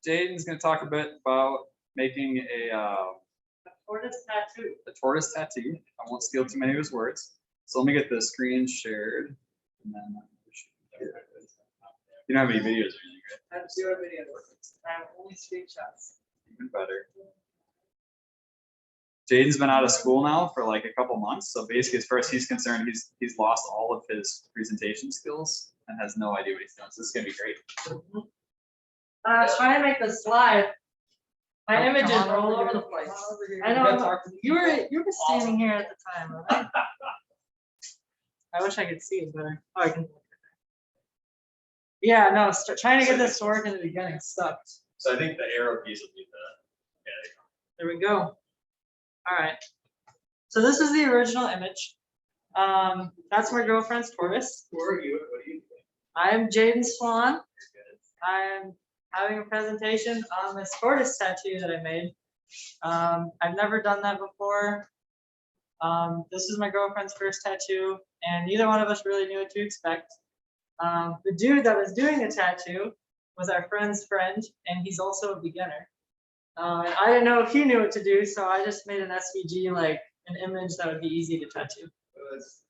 Jadon's going to talk a bit about making a tortoise tattoo. A tortoise tattoo. I won't steal too many of his words. So let me get the screen shared. And then you don't have any videos or anything, right? I have 0 videos. I have only screenshots. Even better. Jadon's been out of school now for like a couple months. So basically, as far as he's concerned, he's lost all of his presentation skills and has no idea what he's doing. So this is gonna be great. I was trying to make the slide. My images are all over the place. I know. You were standing here at the time, right? I wish I could see it better. Oh, I can. Yeah, no. Trying to get this to work in the beginning sucked. So I think the arrow piece will be the. There we go. All right. So this is the original image. That's my girlfriend's tortoise. Who are you? What are you doing? I'm Jadon Swan. I'm having a presentation on this tortoise tattoo that I made. I've never done that before. This is my girlfriend's first tattoo, and neither one of us really knew what to expect. The dude that was doing the tattoo was our friend's friend, and he's also a beginner. And I didn't know if he knew what to do, so I just made an SVG, like an image that would be easy to tattoo. That's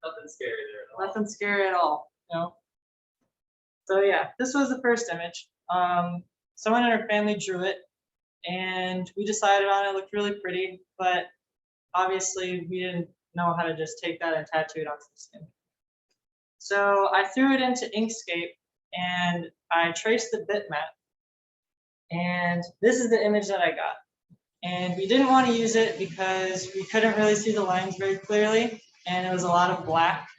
nothing scary there at all. Nothing scary at all, you know? So yeah, this was the first image. Someone in our family drew it, and we decided on it. It looked really pretty, but obviously we didn't know how to just take that and tattoo it on some skin. So I threw it into Inkscape, and I traced the bitmap. And this is the image that I got. And we didn't want to use it because we couldn't really see the lines very clearly, and it was a lot of black.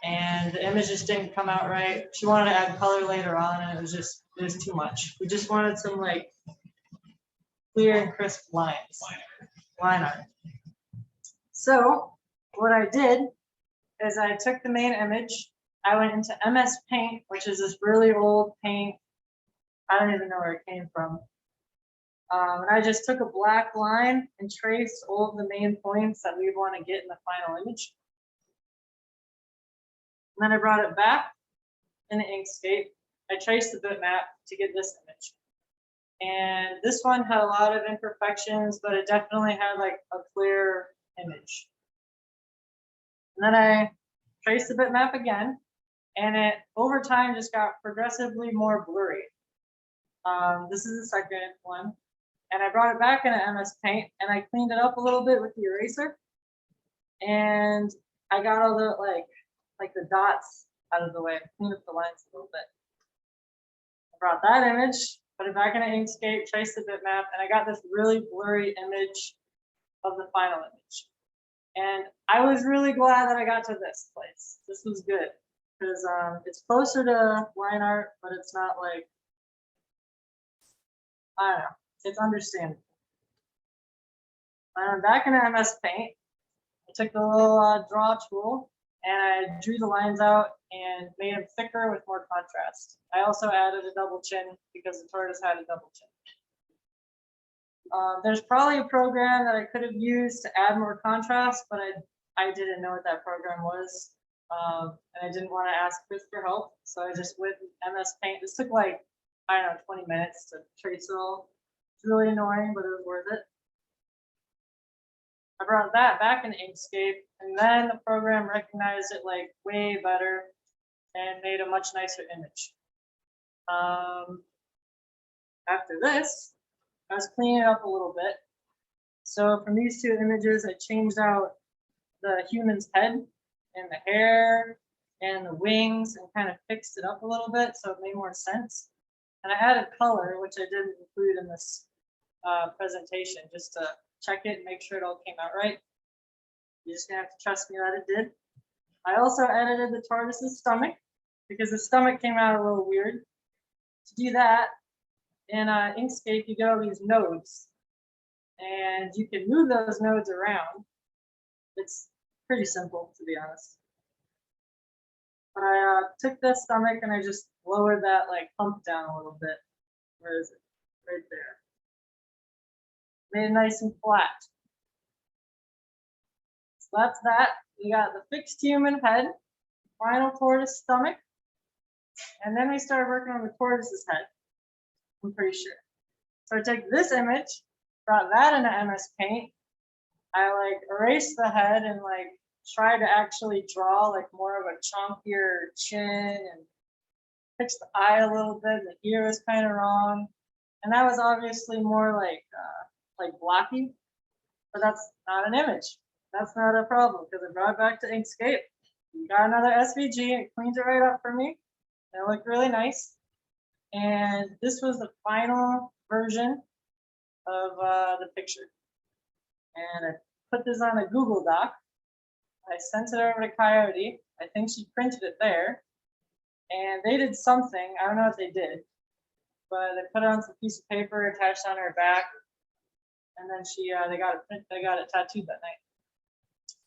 And the image just didn't come out right. She wanted to add color later on, and it was too much. We just wanted some like clear and crisp lines, line art. So what I did is I took the main image. I went into MS Paint, which is this really old paint. I don't even know where it came from. And I just took a black line and traced all of the main points that we want to get in the final image. And then I brought it back in the Inkscape. I traced the bitmap to get this image. And this one had a lot of imperfections, but it definitely had like a clear image. And then I traced the bitmap again, and it over time just got progressively more blurry. This is the second one. And I brought it back into MS Paint, and I cleaned it up a little bit with the eraser. And I got all the like the dots out of the way, cleaned up the lines a little bit. I brought that image, put it back into Inkscape, traced the bitmap, and I got this really blurry image of the final image. And I was really glad that I got to this place. This was good because it's closer to line art, but it's not like, I don't know, it's understandable. Back into MS Paint, I took the little draw tool and I drew the lines out and made them thicker with more contrast. I also added a double chin because the tortoise had a double chin. There's probably a program that I could have used to add more contrast, but I didn't know what that program was. And I didn't want to ask Chris for help, so I just went with MS Paint. This took like, I don't know, 20 minutes to trace it all. It's really annoying, but it was worth it. I brought that back in Inkscape, and then the program recognized it like way better and made a much nicer image. After this, I was cleaning it up a little bit. So from these two images, I changed out the human's head and the hair and the wings and kind of fixed it up a little bit so it made more sense. And I added color, which I didn't include in this presentation, just to check it and make sure it all came out right. You're just gonna have to trust me that it did. I also edited the tortoise's stomach because the stomach came out a little weird. To do that, in Inkscape, you get all these nodes, and you can move those nodes around. It's pretty simple, to be honest. But I took the stomach and I just lowered that like hump down a little bit. Where is it? Right there. Made it nice and flat. So that's that. We got the fixed human head, final tortoise stomach, and then we started working on the tortoise's head. I'm pretty sure. So I took this image, brought that into MS Paint. I like erased the head and like tried to actually draw like more of a chunkier chin and fixed the eye a little bit. The ear was kind of wrong, and that was obviously more like blocky. But that's not an image. That's not a problem because I brought it back to Inkscape. Got another SVG and it cleans it right up for me. It looked really nice. And this was the final version of the picture. And I put this on a Google Doc. I sent it over to Coyote. I think she printed it there. And they did something. I don't know what they did. But they put it on some piece of paper attached on her back. And then they got it tattooed that night.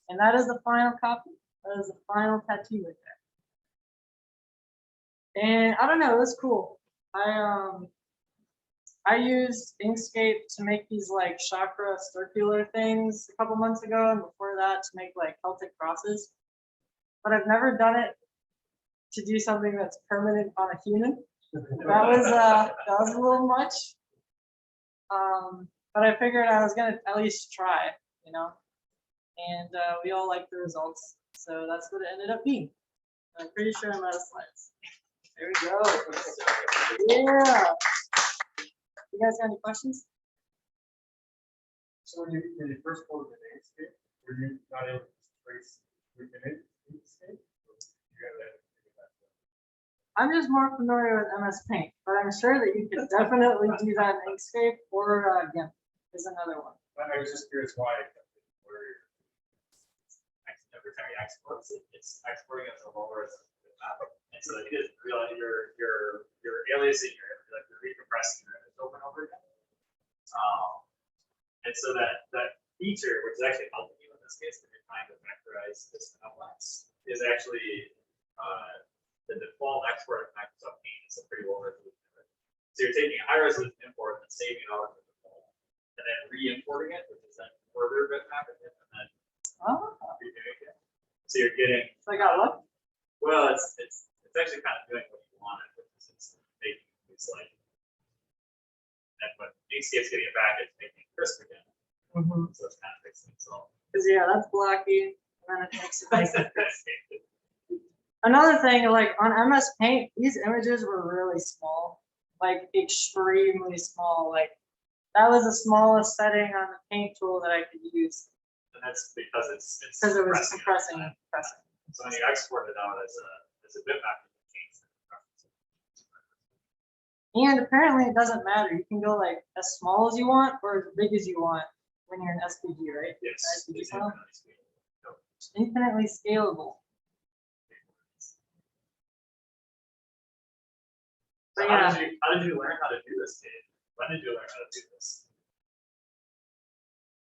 And that is the final copy. That is the final tattoo right there. And I don't know, it was cool. I used Inkscape to make these like chakra circular things a couple months ago, and before that to make like Celtic crosses. But I've never done it to do something that's permanent on a human. That was a little much. But I figured I was gonna at least try, you know. And we all liked the results, so that's what it ended up being. I'm pretty sure I'm out of slides. There we go. Yeah. You guys got any questions? So when you first pulled the Inkscape, were you not able to trace within Inkscape? I'm just more familiar with MS Paint, but I'm sure that you could definitely do that in Inkscape or GIMP is another one. I was just curious why. Every time you export, it's exporting as a lower and so it is real your aliasing your recompressing it over and over again. And so that feature, which is actually helping you in this case, if you're trying to vectorize this outlets, is actually the default export of Microsoft Paint is a pretty low resolution. So you're taking a high resolution import and saving it out of the default, and then re-importing it, which is then further bitmapping it, and then redoing it again. So you're getting. So I got luck. Well, it's actually kind of doing what you wanted, which is it's making these like. And when Inkscape's getting it back, it's making it crisp again. So it's kind of fixing itself. Because yeah, that's blocky, and then it makes it nice and crisp. Another thing, like on MS Paint, these images were really small, like extremely small. Like that was the smallest setting on the Paint tool that I could use. And that's because it's because it was compressing. So when you export it out as a bitmap, you can change the preferences. And apparently it doesn't matter. You can go like as small as you want or as big as you want when you're in SVG, right? Yes. SVG file. It's infinitely scalable. So But how yeah. did you learn how to do this, Dave? When did you learn how to do this?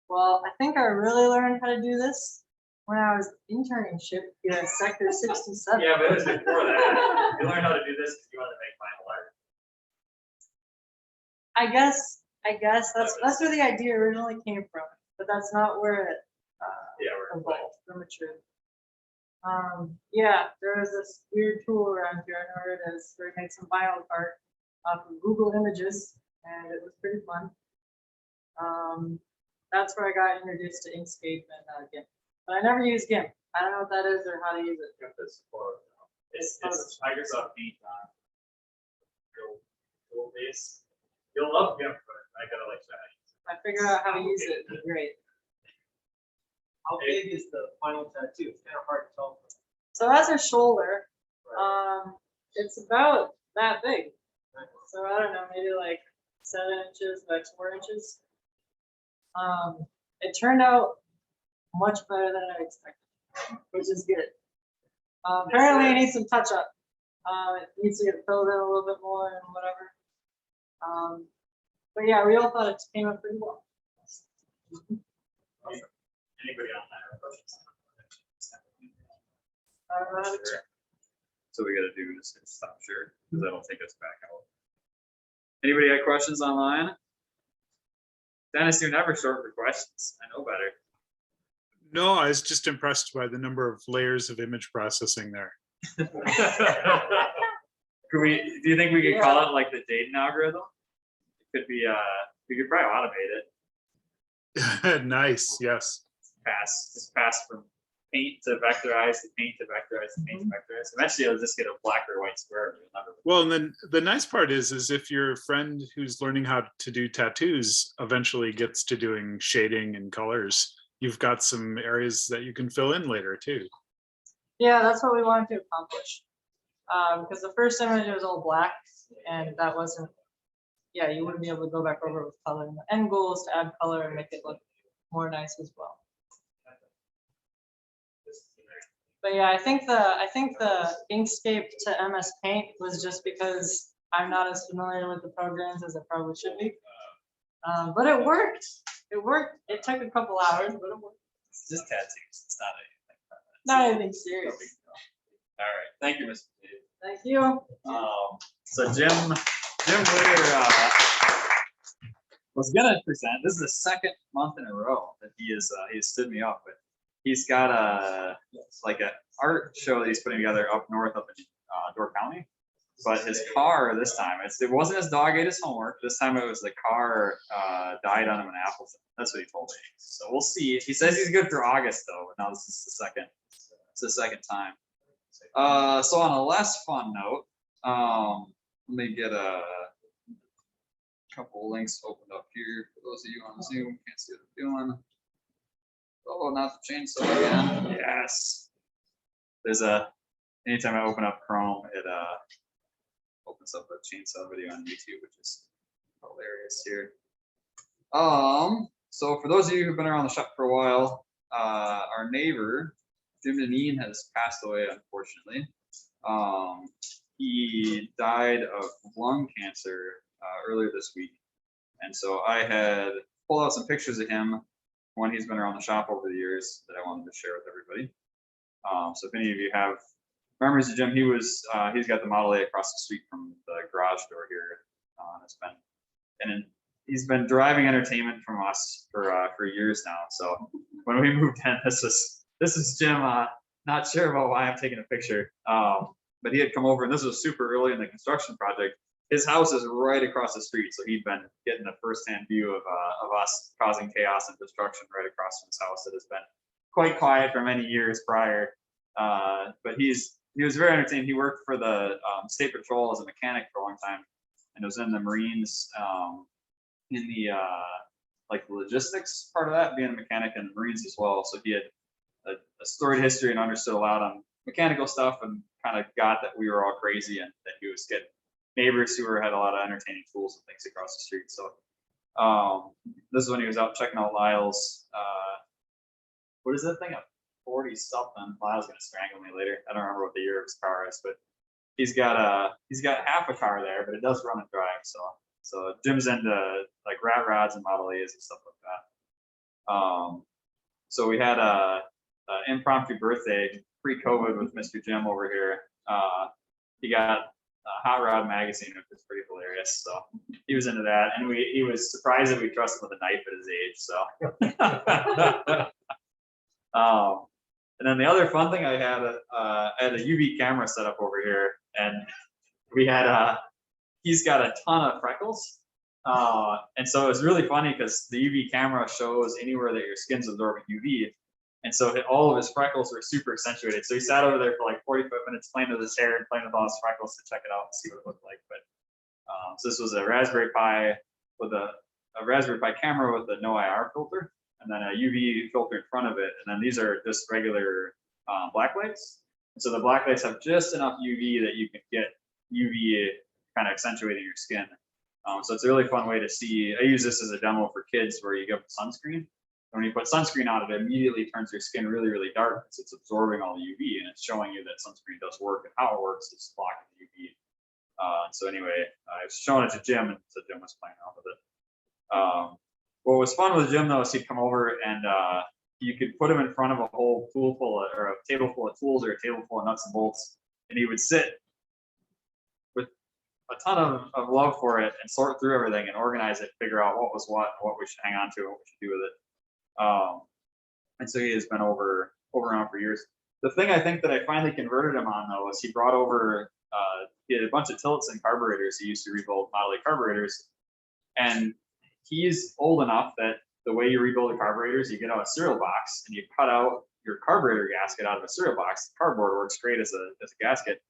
Well, I think I really learned how to do this when I was internship here at Sector 67. Yeah, but it was before that. You learned how to do this because you wanted to make final art. I guess that's where the idea originally came from, but that's not where it evolved or matured. Yeah, there was this weird tool around here. I know where it is. Where we made some vinyl art off of Google Images, and it was pretty fun. That's where I got introduced to Inkscape and GIMP. But I never used GIMP. I don't know what that is or how to use it. It's Microsoft Paint on tool base. You'll love GIMP, but I gotta like that. If I figure out how to use it, it'd be great. How big is the final tattoo? It's kind of hard to tell. So that's her shoulder. It's about that big. So I don't know, maybe like 7 inches by 4 inches. It turned out much better than I expected, which is good. Apparently it needs some touch up. It needs to get filled in a little bit more and whatever. But yeah, we all thought it came up pretty well. Anybody on that? So we gotta do this stop share because that'll take us back out. Anybody got questions online? Dennis, you're never short for questions. I know better. No, I was just impressed by the number of layers of image processing there. Do you think we could call it like the Jadon algorithm? could be, we could probably automate it. Nice, yes. Just pass from paint to vectorize to paint to vectorize to paint to vectorize. Eventually, it'll just get a black or white square. You'll never- Well, and then the nice part is if your friend who's learning how to do tattoos eventually gets to doing shading and colors, you've got some areas that you can fill in later too. Yeah, that's what we wanted to accomplish. Because the first image was all black, and that wasn't. Yeah, you wouldn't be able to go back over with color. And the end goal is to add color and make it look more nice as well. But yeah, I think the Inkscape to MS Paint was just because I'm not as familiar with the programs as I probably should be. But it worked. It worked. It took a couple hours, but it worked. It's just tattoos. It's not anything. Not anything serious. All right. Thank you, Mr. Dave. Thank you. So Jim Witter was gonna present. This is the second month in a row that he has stood me up, but he's got like an art show that he's putting together up north up in Door County. But his car this time, it wasn't his dog ate his homework. This time it was the car died on him in Appleton. That's what he told me. So we'll see. He says he's good for August though, but now this is the second. It's the second time. So on a less fun note, let me get a couple links opened up here for those of you on Zoom. Can't see what I'm doing. Oh, not the chainsaw again. Yes. There's anytime I open up Chrome, it opens up a chainsaw video on YouTube, which is hilarious here. So for those of you who've been around the shop for a while, our neighbor, Jim Deneen, has passed away, unfortunately. He died of lung cancer earlier this week. And so I had pulled out some pictures of him when he's been around the shop over the years that I wanted to share with everybody. So if any of you have memories of Jim, he's got the Model A across the street from the garage door here. He's been driving entertainment from us for years now. So when we moved in, this is Jim. Not sure about why I'm taking a picture, but he had come over, and this was super early in the construction project. His house is right across the street, so he'd been getting a firsthand view of us causing chaos and destruction right across from his house. That has been quite quiet for many years prior. But he was very entertaining. He worked for the State Patrol as a mechanic for a long time, and was in the Marines in the like logistics part of that, being a mechanic in the Marines as well. So he had a storied history and understood a lot on mechanical stuff, and kind of got that we were all crazy, and that he was getting neighbors who had a lot of entertaining tools and things across the street. So this is when he was out checking out Lyle's. What is that thing? A 40 something. Lyle's gonna strangle me later. I don't remember what the year of his car is, but he's got half a car there, but it does run and drive. So Jim's into like rat rods and Model A's and stuff like that. So we had a impromptu birthday pre-COVID with Mr. Jim over here. He got a Hot Rod magazine, which was pretty hilarious. So he was into that, and he was surprised that we trusted him with a knife at his age. So, and then the other fun thing I had a UV camera set up over here, and we had he's got a ton of freckles, and so it was really funny because the UV camera shows anywhere that your skin's absorbing UV. And so all of his freckles were super accentuated. So he sat over there for like 45 minutes playing with his hair and playing with all his freckles to check it out and see what it looked like. But so this was a Raspberry Pi with a Raspberry Pi camera with a no IR filter, and then a UV filter in front of it. And then these are just regular black lights. And so the black lights have just enough UV that you can get UV kind of accentuating your skin. So it's a really fun way to see. I use this as a demo for kids where you give sunscreen. When you put sunscreen on, it immediately turns your skin really, really dark because it's absorbing all the UV, and it's showing you that sunscreen does work, and how it works is blocking the UV. So anyway, I was showing it to Jim, and so Jim was playing around with it. What was fun with Jim though is he'd come over, and you could put him in front of a whole pool full of, or a table full of tools, or a table full of nuts and bolts, and he would sit with a ton of love for it and sort through everything and organize it, figure out what was what we should hang on to, and what we should do with it. And so he has been over around for years. The thing I think that I finally converted him on though is he brought over he had a bunch of tillotson carburetors. He used to rebuild Model A carburetors, And he's old enough that the way you rebuild a carburetor is you get out a cereal box and you cut out your carburetor gasket out of a cereal box. Cardboard works great as a gasket.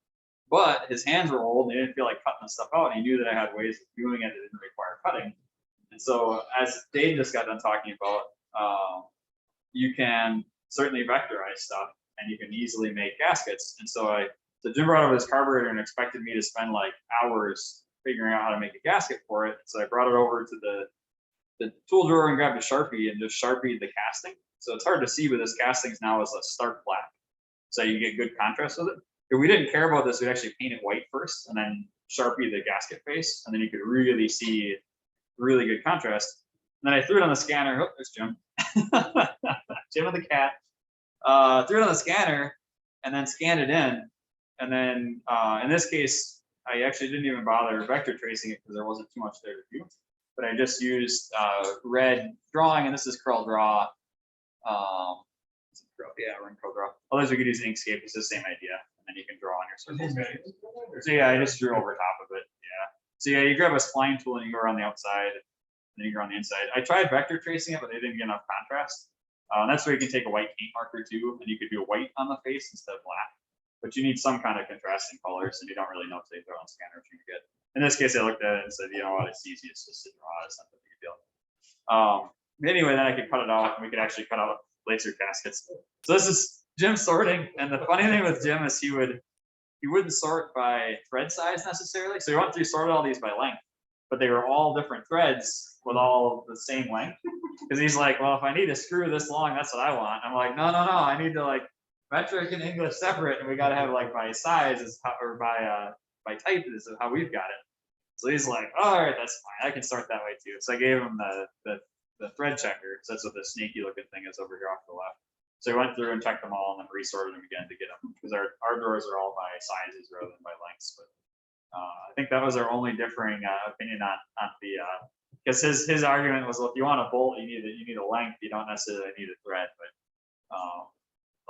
But his hands were old and he didn't feel like cutting the stuff out. And he knew that I had ways of doing it that didn't require cutting. And so, as Dave just got done talking about, you can certainly vectorize stuff and you can easily make gaskets. And so Jim brought over this carburetor and expected me to spend like hours figuring out how to make a gasket for it. So I brought it over to the tool drawer and grabbed a Sharpie and just Sharpied the casting. So it's hard to see, but this casting now is a stark black. So you get good contrast with it. If we didn't care about this, we'd actually paint it white first and then Sharpie the gasket face. And then you could really see really good contrast. And then I threw it on the scanner. Oh, there's Jim. Jim with the cat. Threw it on the scanner and then scanned it in. And then in this case, I actually didn't even bother vector tracing it because there wasn't too much there to do. But I just used red drawing, and this is Curl Draw. Yeah, we're in Curl Draw. Otherwise, we could use Inkscape. It's the same idea. And then you can draw on your circles. So yeah, I just drew over top of it. Yeah. So yeah, you grab a spline tool and you go around the outside, and then you go around the inside. I tried vector tracing it, but they didn't get enough contrast. That's where you can take a white paint marker too, and you could do a white on the face instead of black. But you need some kind of contrasting colors, and you don't really know until you throw on scanner what you get. In this case, I looked at it and said, you know what, it's easiest just to draw. It's not that big a deal. Anyway, then I could cut it out, and we could actually cut out laser caskets. So this is Jim sorting, and the funny thing with Jim is he wouldn't sort by thread size necessarily. So he went through sorted all these by length, but they were all different threads with all the same length. Because he's like, well, if I need a screw this long, that's what I want. I'm like, no, I need to like metric and English separate, and we got to have like by size is how, or by type is how we've got it. So he's like, oh, all right, that's fine. I can start that way too. So I gave him the thread checker. So that's what the snaky looking thing is over here off to the left. So we went through and checked them all and then resorted them again to get them, because our drawers are all by sizes rather than by lengths. But I think that was our only differing opinion on the because his argument was, well, if you want a bolt, you need a length. You don't necessarily need a thread. But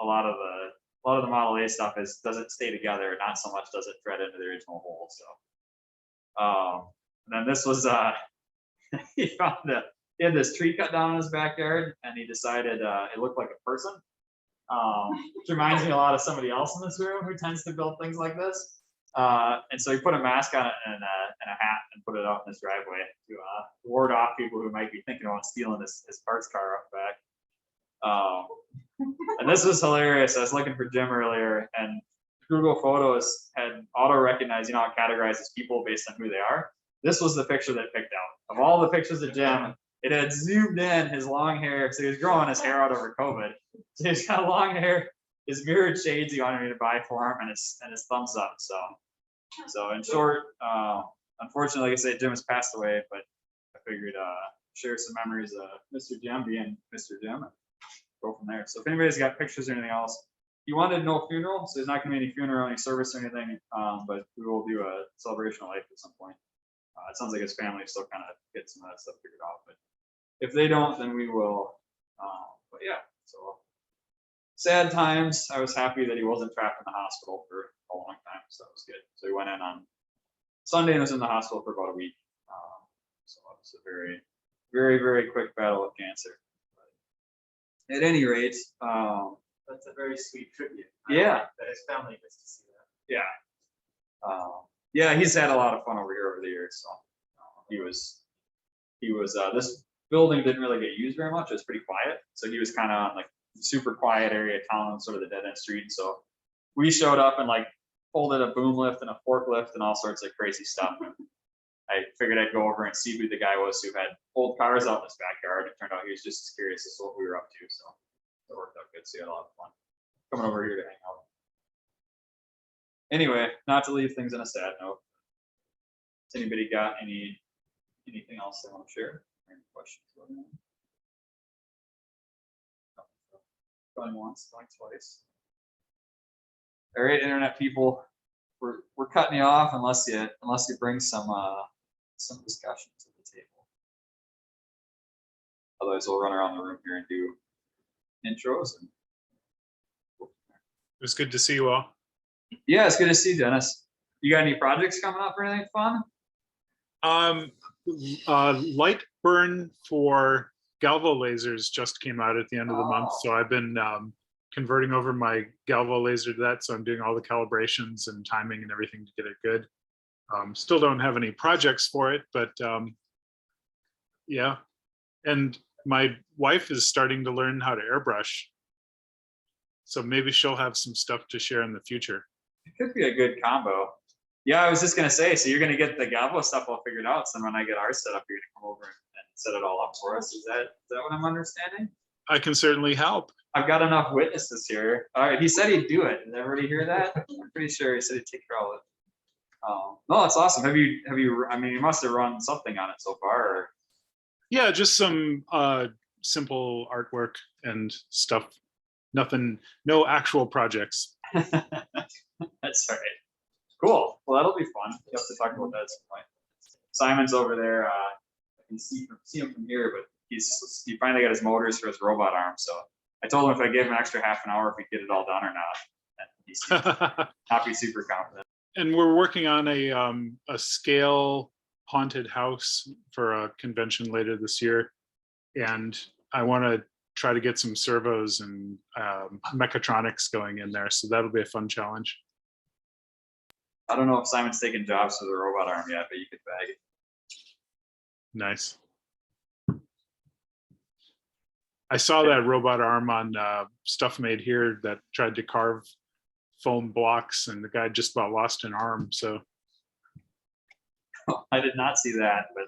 a lot of the Model A stuff doesn't stay together. Not so much does it thread into the original hole. So and then this was he had this tree cut down in his backyard, and he decided it looked like a person, which reminds me a lot of somebody else in this room who tends to build things like this. And so he put a mask on it and a hat and put it out in his driveway to ward off people who might be thinking about stealing his parts car up back. And this was hilarious. I was looking for Jim earlier, and Google Photos had auto-recognized, how it categorizes people based on who they are. This was the picture that it picked out. Of all the pictures of Jim, it had zoomed in his long hair. So he was growing his hair out over COVID. So he's got long hair, his mirrored shades he wanted me to buy for him, and his thumbs up. So in short, unfortunately, like I said, Jim has passed away, but I figured share some memories of Mr. Jim being Mr. Jim and go from there. So if anybody's got pictures or anything else, he wanted no funeral, so there's not going to be any funeral, any service or anything, but we will do a celebration of life at some point. It sounds like his family still kind of gets some of that stuff figured out, but if they don't, then we will. But yeah, so sad times. I was happy that he wasn't trapped in the hospital for a long time, so that was good. So he went in on Sunday and was in the hospital for about a week. So it was a very, very, very quick battle with cancer. But at any rate, That's a very sweet tribute. Yeah. That his family gets to see that. yeah. Yeah, he's had a lot of fun over here over the years. So he was this building didn't really get used very much. It was pretty quiet. So he was kind of on like super quiet area of town, sort of the dead end street. So we showed up and like folded a boom lift and a forklift and all sorts of crazy stuff. And I figured I'd go over and see who the guy was who had old cars out in his backyard. It turned out he was just as curious as to what we were up to. So it worked out good. So we had a lot of fun coming over here to hang out. Anyway, not to leave things on a sad note. Has anybody got anything else they want to share? Any questions? Going once, going twice. All right, internet people, we're cutting you off unless you bring some discussion to the table. Otherwise, we'll run around the room here and do intros. And It was good to see you all. yeah, it's good to see you, Dennis. You got any projects coming up or anything fun? Light burn for Galvo lasers just came out at the end of the month, so I've been converting over my Galvo laser to that. So I'm doing all the calibrations and timing and everything to get it good. Still don't have any projects for it, but yeah. And my wife is starting to learn how to airbrush, so maybe she'll have some stuff to share in the future. It could be a good combo. Yeah, I was just gonna say, so you're gonna get the Galvo stuff all figured out, so when I get ours set up, you're gonna come over and set it all up for us. Is that what I'm understanding? I can certainly help. I've got enough witnesses here. All right, he said he'd do it. Did everybody hear that? I'm pretty sure he said he'd take care of it. No, that's awesome. Have you, I mean, you must have run something on it so far, or? Yeah, just some simple artwork and stuff. Nothing, no actual projects. That's all right. Cool. Well, that'll be fun. You have to talk about that at some point. Simon's over there. I can see him from here, but he finally got his motors for his robot arm. So I told him if I gave him an extra half an hour, if he'd get it all done or not. And he seemed not be super confident. And we're working on a scale haunted house for a convention later this year. And I want to try to get some servos and mechatronics going in there. So that'll be a fun challenge. I don't know if Simon's taking jobs for the robot arm yet, but you could bag it. Nice. I saw that robot arm on Stuff Made Here that tried to carve foam blocks, and the guy just about lost an arm. So I did not see that, but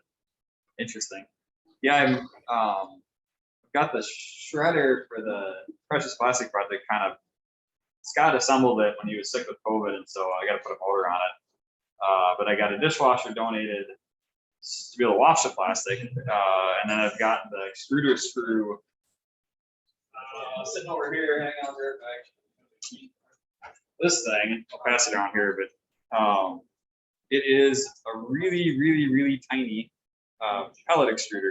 interesting. Yeah, I've got the shredder for the precious plastic project. Kind of, Scott assembled it when he was sick with COVID, and so I got to put a motor on it. But I got a dishwasher donated to be able to wash the plastic, and then I've got the extruder screw sitting over here. Hang on there, this thing. I'll pass it around here, but it is a really tiny pellet extruder.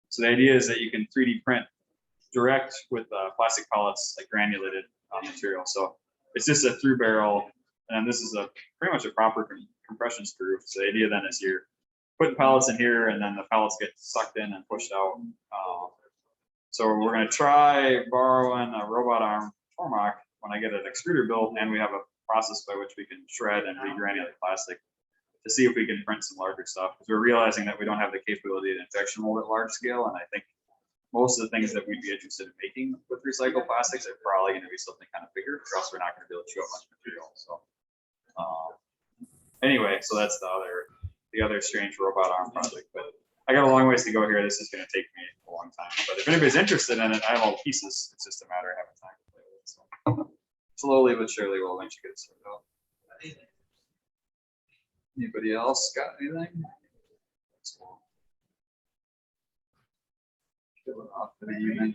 So the idea is that you can 3D print direct with plastic pellets, like granulated material. So it's just a through barrel, and this is pretty much a proper compression screw. So the idea then is you're putting pellets in here, and then the pellets get sucked in and pushed out. So we're going to try borrowing a robot arm Tormach when I get an extruder built, and we have a process by which we can shred and regranulate plastic to see if we can print some larger stuff. Because we're realizing that we don't have the capability to injection mold at large scale, and I think most of the things that we'd be interested in making with recycled plastics are probably going to be something kind of bigger, or else we're not going to be able to chew up much material. So anyway, so that's the other strange robot arm project. But I got a long ways to go here. This is going to take me a long time. But if anybody's interested in it, I have all the pieces. It's just a matter of having time to play with it. So slowly but surely, we'll eventually get it sorted out. Anybody else got anything? That's cool. Off for the evening.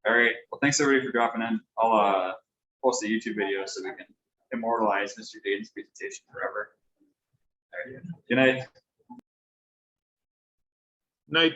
All right. Well, thanks everybody for dropping in. I'll post a YouTube video so we can immortalize Mr. Jadon's presentation forever. All right. Good night. Night.